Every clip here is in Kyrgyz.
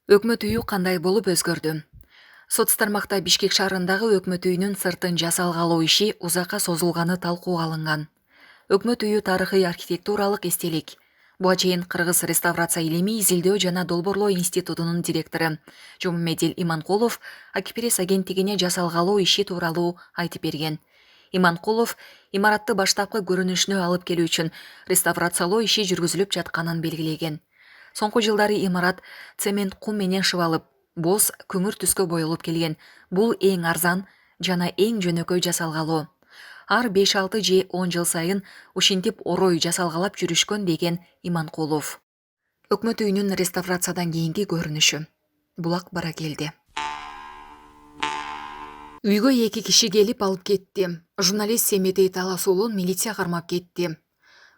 Өкмөт үйү кандай болуп өзгөрдү? Сот тармакта Бишкек шаарындагы өкмөт үйүнүн сыртын жасалгалоо иши узакка созулганы талкууга алынган. Өкмөт үйү тарыхый архитектуралык эстелик. Буга чейин Кыргыз реставрация илимий изилдөө жана долбоорлоо институтунун директору Жомомедил Иманкулов Акипресс агенттигине жасалгалоо иши тууралуу айтып берген. Иманкулов имаратты баштапкы көрүнүшүнө алып келүү үчүн реставрациялоо иши жүргүзүлүп жатканын белгилеген. Соңку жылдары имарат цемент кум менен шыбалып, боз көмүр түскө боелуп келген. Бул эң арзан жана эң жөнөкөй жасалгалоо. Ар 5-6 же 10 жыл сайын ушинтип орой жасалгалап жүрүшкөн деген Иманкулов. Өкмөт үйүнүн реставрациядан кийинки көрүнүшү. Булак бара келди. Үйгө 2 киши келип алып кетти. Журналист Семетей Таласуулун милиция кармап кетти.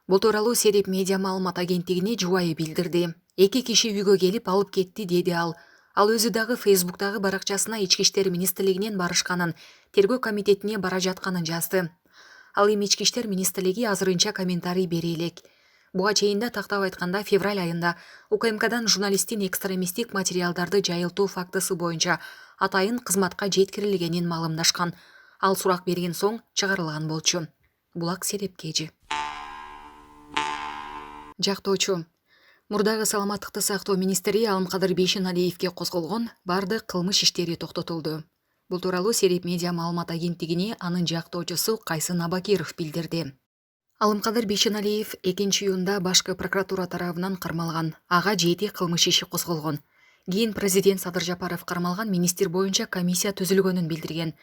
Бул тууралуу Сереп медиа маалымат агенттигине жубайы билдирди. 2 киши үйгө келип алып кетти деди ал. Ал өзү дагы Фейсбуктагы баракчасына Ички иштер министрлигинен барышканын, тергөө комитетине бара жатканын жазды. Ал эми Ички иштер министрлиги азырынча комментарий бере элек. Буга чейин да тактап айтканда февраль айында УКМКдан журналисттин экстремисттик материалдарды жайылтуу фактысы боюнча атайын кызматка жеткирилгенин маалымдашкан. Ал сурак берген соң чыгарылган болчу. Булак Серепкежи. Жактоочу. Мурдагы саламаттыкты сактоо министри Алымкадыр Бейшеналиевге козголгон бардык кылмыш иштери токтотулду. Бул тууралуу Сереп медиа маалымат агенттигине анын жактоочусу Кайсын Абакиров билдирди. Алымкадыр Бейшеналиев 2-июнда башкы прокуратура тарабынан кармалган. Ага 7 кылмыш иши козголгон. Кийин президент Садыр Жапаров кармалган министр боюнча комиссия түзүлгөнүн билдирген.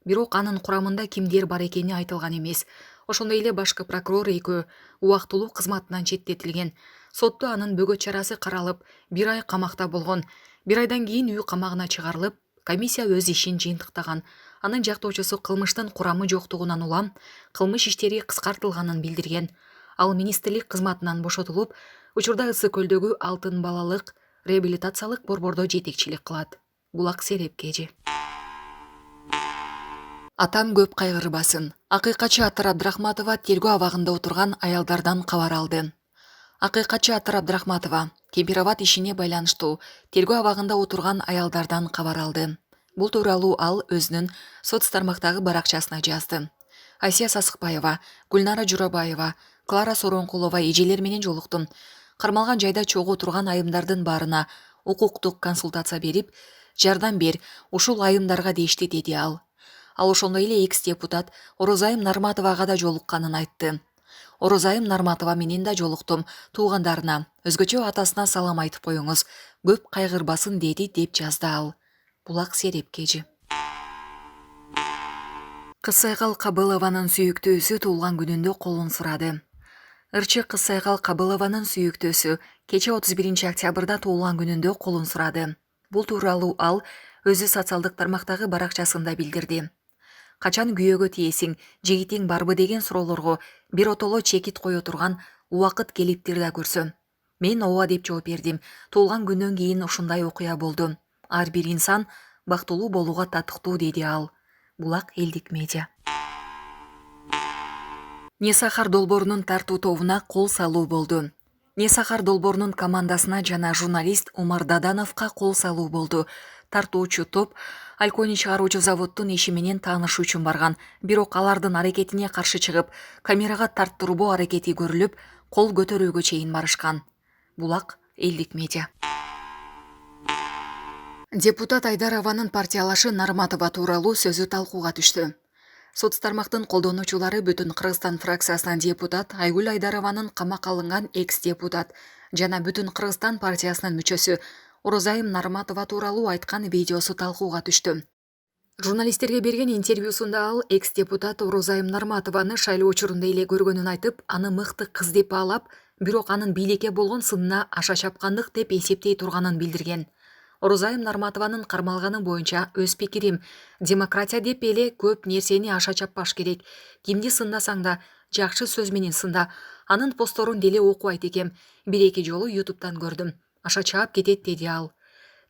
Бирок анын курамында кимдер бар экени айтылган эмес. Ошондой эле башкы прокурор экөө убактылуу кызматынан четтетилген. Сотто анын бөгөт чарасы каралып, 1 ай камакта болгон. 1 айдан кийин үй камагына чыгарылып, комиссия өз ишин жыйынтыктаган. Анын жактоочусу кылмыштын курамы жоктугунан улам кылмыш иштери кыскартылганын билдирген. Ал министрлик кызматынан бошотулуп, учурда Ысык көлдөгү Алтын балалык реабилитациялык борбордо жетекчилик кылат. Булак Серепкежи. Атам көп кайгырбасын. Акыйкатчы Атыр Абдрахматова тергөө абагында отурган аялдардан кабар алды. Акыйкатчы Атыр Абдрахматова Кемпирабад ишине байланыштуу тергөө абагында отурган аялдардан кабар алды. Бул тууралуу ал өзүнүн соц тармактагы баракчасына жазды. Айсия Сасыкбаева, Гүлнара Журабаева, Клара Соронкулова эжелер менен жолуктум. Кармалган жайда чогуу турган айымдардын баарына укуктук консультация берип, жардам бер, ушул айымдарга дешти деди ал. Ал ошондой эле экс-депутат Орозайым Нарматовага да жолукканын айтты. Орозайым Нарматова менен да жолуктум. Туугандарына, өзгөчө атасына салам айтып коюңуз. Көп кайгырбасын деди деп жазды ал. Булак Серепкежи. Кызсайгал Кабылованын сүйүктүүсү туулган күнүндө колун сурады. Ырчы Кызсайгал Кабылованын сүйүктүүсү кече 31 октябрда туулган күнүндө колун сурады. Бул тууралуу ал өзү социалдык тармактагы баракчасында билдирди. Качан күйөөгө тиесиң, жигитиң барбы деген суроолорго биротоло чекит кое турган убакыт келиптир да көрсөм. Мен ооба деп жооп бердим. Туулган күндөн кийин ушундай окуя болду. Ар бир инсан бактылуу болууга татыктуу деди ал. Булак элдик медиа. Несахар долбоорунун тартуу тобуна кол салуу болду. Несахар долбоорунун командасына жана журналист Умар Дадановго кол салуу болду. Тартуучу топ Алькони чыгаруучу заводдун иши менен таанышуу үчүн барган, бирок алардын аракетине каршы чыгып, камерага тарттырбоо аракети көрүлүп, кол көтөрүүгө чейин барышкан. Булак элдик медиа. Депутат Айдарованын партиялашы Нарматова тууралуу сөзү талкууга түштү. Соц тармактын колдонуучулары Бүтүн Кыргызстан фракциясынан депутат Айгүл Айдарованын камакка алынган экс-депутат жана Бүтүн Кыргызстан партиясынын мүчөсү Орозайым Нарматова тууралуу айткан видеосу талкууга түштү. Журналисттерге берген интервьюсунда ал экс-депутат Орозайым Нарматованы шайлоо учурунда эле көргөнүн айтып, аны мыкты кыз деп баалап, бирок анын бийликке болгон сынына аша чапкандык деп эсептей турганын билдирген. Орозайым Нарматованын кармалганы боюнча өз пикирим, демократия деп эле көп нерсени аша чаппаш керек. Кимди сындасаң да жакшы сөз менен сында. Анын постторун деле окубайт экем. 1-2 жолу YouTube'дан көрдүм. Аша чаап кетет деди ал.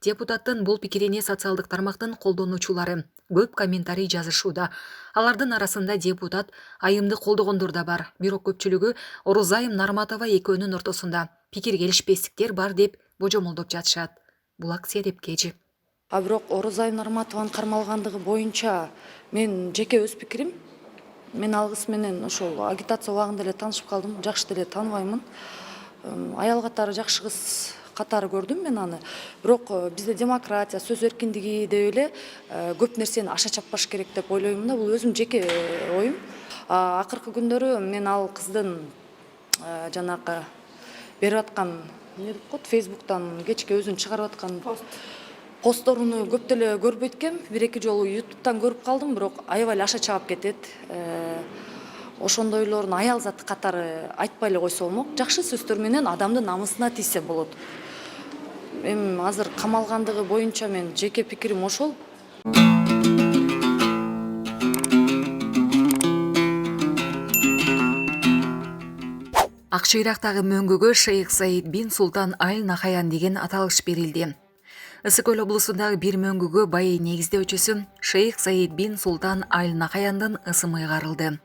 Депутаттын бул пикирине социалдык тармактын колдонуучулары көп комментарий жазышууда. Алардын арасында депутат айымды колдогондор да бар, бирок көпчүлүгү Орозайым Нарматова экөөнүн ортосунда пикир келишпестиктер бар деп божомолдоп жатышат. Булак Серепкежи. А бирок Орозай Нарматованын кармалгандыгы боюнча мен жеке өз пикирим. Мен алгыс менен ошол агитация убагында эле таанышып калдым, жакшы деле тааныбаймын. Аял катары жакшы кыз катары көрдүм мен аны. Бирок бизде демократия, сөз эркиндиги деп эле көп нерсени аша чаппаш керек деп ойлоймун да. Бул өзүм жеке оюм. Акыркы күндөрү мен ал кыздын жанагы берип аткан эмне деп коет, Фейсбуктан кечке өзүн чыгарып аткан постторуну көп деле көрбөйт экем. Бир-эки жолу YouTube'тан көрүп калдым, бирок аябай эле аша чаап кетет. Ошондойлорун аял заты катары айтпай эле койсо болмок. Жакшы сөздөр менен адамдын намысына тийсе болот. Эми азыр камалгандыгы боюнча мен жеке пикирим ошол. Акчыйрактагы мөңгүгө Шейх Заид бин Султан Аль Нахаян деген аталыш берилди. Ысык Көл облусундагы бир мөңгүгө байы негиздөөчүсү Шейх Заид бин Султан Аль Нахаяндын ысымы ыйгарылды.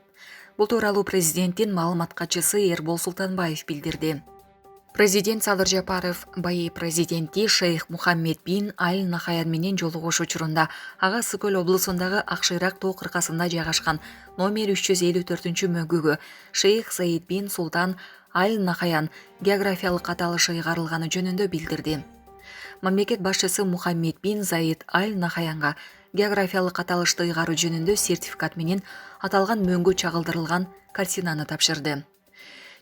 Бул тууралуу президенттин маалымат катчысы Эрбол Султанбаев билдирди. Президент Садыр Жапаров байы президенти Шейх Мухаммед бин Аль Нахаян менен жолугуш учурунда ага Ысык Көл облусундагы Акшыйрак тоо кыркасында жайгашкан номер 354 мөңгүгө Шейх Заид бин Султан Аль Нахаян географиялык аталышы ыйгарылганы жөнүндө билдирди. Мамлекет башчысы Мухаммед бин Заид Аль Нахаянга географиялык аталышты ыйгаруу жөнүндө сертификат менен аталган мөңгү чагылдырылган картинаны тапшырды.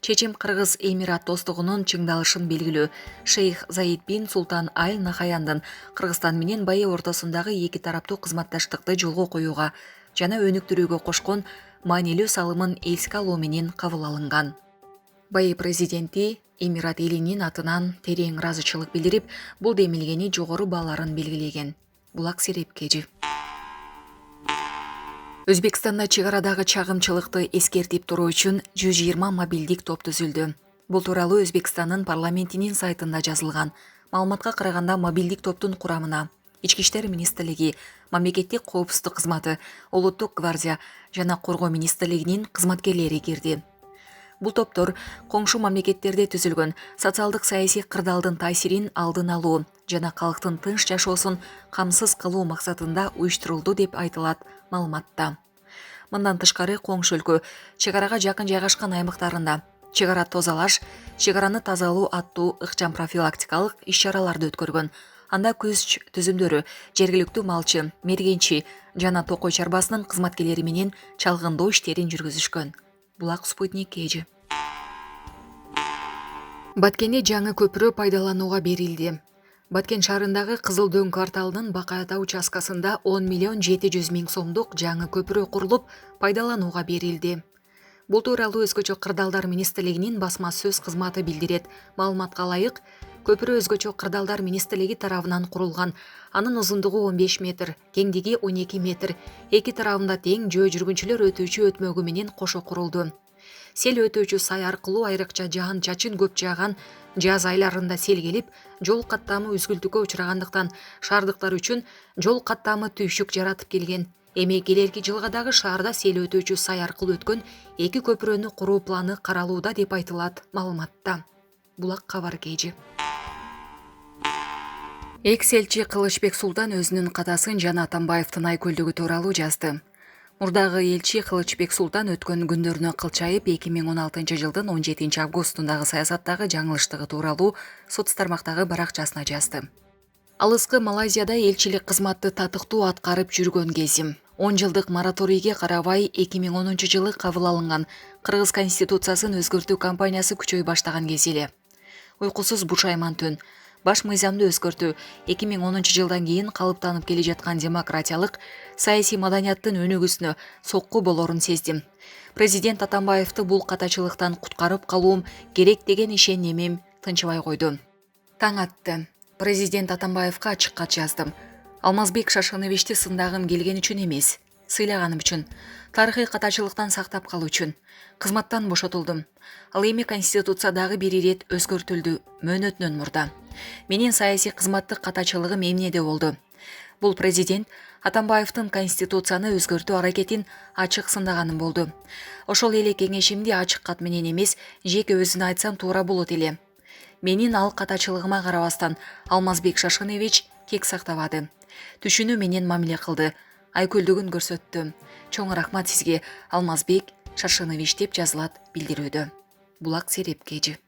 Чечим Кыргыз Эмират достугунун чыңдалышын белгилөө Шейх Заид бин Султан Аль Нахаяндын Кыргызстан менен байы ортосундагы эки тараптуу кызматташтыкты жолго коюуга жана өнүктүрүүгө кошкон маанилүү салымын эске алуу менен кабыл алынган. Байы президенти Эмират элинин атынан терең ыраазычылык билдирип, бул демилгени жогору бааларын белгилеген. Булак Серепкежи. Өзбекстанда чегарадагы чагымчылыкты эскертип туруу үчүн 120 мобилдик топ түзүлдү. Бул тууралуу Өзбекстандын парламентинин сайтында жазылган. Маалыматка караганда мобилдик топтун курамына Ички иштер министрлиги, мамлекеттик коопсуздук кызматы, улуттук гвардия жана коргоо министрлигинин кызматкерлери кирди. Бул топтор коңшу мамлекеттерде түзүлгөн социалдык саясий кырдаалдын таасирин алдын алуу жана калктын тынч жашоосун камсыз кылуу максатында уюштурулду деп айтылат маалыматта. Мындан тышкары коңшу өлкө чегарага жакын жайгашкан аймактарында чегара тозалаш, чегараны тазалоо аттуу ыкчам профилактикалык иш-чараларды өткөргөн. Анда күч түзүмдөрү, жергиликтүү малчы, мергенчи жана токой чарбасынын кызматкерлери менен чалгындоо иштерин жүргүзүшкөн. Булак Спутник Кежи. Баткенде жаңы көпүрө пайдаланууга берилди. Баткен шаарындагы Кызыл Дөң кварталынын Бакай ата участкасында 10 миллион 700 миң сомдук жаңы көпүрө курулуп, пайдаланууга берилди. Бул тууралуу Өзгөчө кырдаалдар министрлигинин басма сөз кызматы билдирет. Маалыматка ылайык, көпүрө Өзгөчө кырдаалдар министрлиги тарабынан курулган. Анын узундугу 15 метр, кеңдиги 12 метр. Эки тарабында тең жөө жүргүнчүлөр өтүүчү өтмөгү менен кошо курулду. Сел өтүүчү сай аркылуу айрыкча жаан чачын көп жааган жаз айларында сел келип, жол каттамы үзгүлтүккө учурагандыктан шаардыктар үчүн жол каттамы түйшүк жаратып келген. Эми келерки жылга дагы шаарда сел өтүүчү сай аркылуу өткөн эки көпүрөнү куруу планы каралууда деп айтылат маалыматта. Булак Кабар Кежи. Экс-элчи Кылычбек Султан өзүнүн катасын Жан Атамбаевдин айкөлдүгү тууралуу жазды. Мурдагы элчи Кылычбек Султан өткөн күндөрүнө кылчайып 2016 жылдын 17 августундагы саясаттагы жаңылыштыгы тууралуу соц тармактагы баракчасына жазды. Алыскы Малайзияда элчилик кызматты татыктуу аткарып жүргөн кезим. 10 жылдык мораторийге карабай 2010 жылы кабыл алынган Кыргыз конституциясын өзгөртүү кампаниясы күчөй баштаган кез эле. Уйкусуз бушайман түн, баш мыйзамды өзгөртүү 2010 жылдан кийин калыптанып келе жаткан демократиялык, саясий маданияттын өнүгүүсүнө сокку болорун сездим. Президент Атамбаевди бул катачылыктан куткарып калуум керек деген ишенимим тынчыбай койду. Таң атты. Президент Атамбаевга ачык кат жаздым. Алмазбек Шашановичти сындагым келген үчүн эмес, сыйлаганым үчүн, тарыхый катачылыктан сактап калуу үчүн кызматтан бошотулдум. Ал эми конституция дагы бир ирет өзгөртүлдү, мөөнөтүнөн мурда. Менин саясий кызматтык катачылыгым эмнеде болду? Бул президент Атамбаевдин конституцияны өзгөртүү аракетин ачык сындаганым болду. Ошол эле кеңешимди ачык кат менен эмес, жеке өзүнө айтсам туура болот эле. Менин ал катачылыгыма карабастан Алмазбек Шашкыневич кек сактабады. Түшүнүү менен мамиле кылды, айкөлдүгүн көрсөттү. Чоң рахмат сизге, Алмазбек Шашкыневич деп жазылат билдирүүдө. Булак Серепкежи.